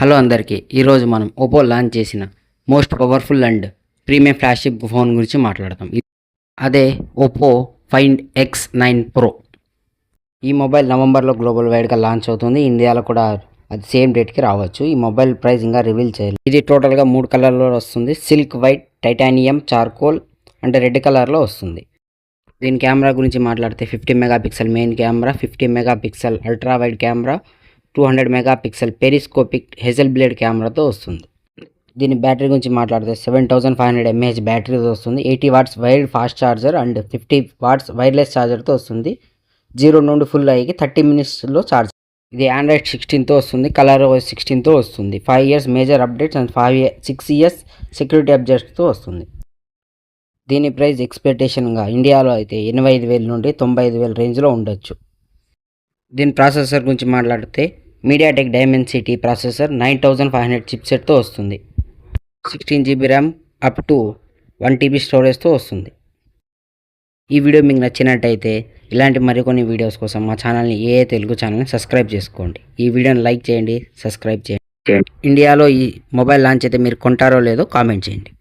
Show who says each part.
Speaker 1: Hello అందరికీ ఈరోజు మనం ఓపో లాంచ్ చేసిన most powerful and premium flagship phone గురించి మాట్లాడతాం. అదే ఓపో ఫైండ్ X9 ప్రో. ఈ మొబైల్ నవంబర్లో గ్లోబల్ వైడ్గా లాంచ్ అవుతుంది. ఇండియాలో కూడా అది సేమ్ డేట్కి రావచ్చు. ఈ మొబైల్ ప్రైస్ ఇంకా రివీల్ చేయాలి. ఇది టోటల్గా 3 కలర్లో వస్తుంది. సిల్క్ వైట్, టైటానియం, చార్కోల్ అంటే రెడ్ కలర్లో వస్తుంది. దీని కెమెరా గురించి మాట్లాడితే 50 megapixel main camera, 50 megapixel ultra wide camera, 200 megapixel periscopic hazel blade కెమెరాతో వస్తుంది. దీని బ్యాటరీ గురించి మాట్లాడితే 7500 mAh బ్యాటరీతో వస్తుంది. 80 watts wired fast charger and 50 watts wireless ఛార్జర్తో వస్తుంది. 0 నుండి ఫుల్ అయ్యి 30 మినిట్స్లో ఛార్జ్. ఇది ఆండ్రాయిడ్ 16తో వస్తుంది. కలర్ OS 16తో వస్తుంది. 5 years major updates and 6 years security అప్డేట్స్తో వస్తుంది. దీని ప్రైస్ ఎక్స్పెక్టేషన్గా ఇండియాలో అయితే 85,000 నుండి 95,000 రేంజ్లో ఉండొచ్చు. దీని ప్రాసెసర్ గురించి మాట్లాడితే మీడియాటెక్ డైమెన్సిటీ ప్రాసెసర్ 9500 చిప్సెట్తో వస్తుంది. 16 GB RAM up to 1 TB స్టోరేజ్తో వస్తుంది. ఈ వీడియో మీకు నచ్చినట్టయితే ఇలాంటి మరికొన్ని వీడియోస్ కోసం మా ఛానల్ని తెలుగు ఛానల్ని సబ్స్క్రైబ్ చేసుకోండి. ఈ వీడియోని లైక్ చేయండి, సబ్స్క్రైబ్ చేయండి. ఇండియాలో ఈ మొబైల్ లాంచ్ అయితే మీరు కొంటారో లేదో కామెంట్ చేయండి.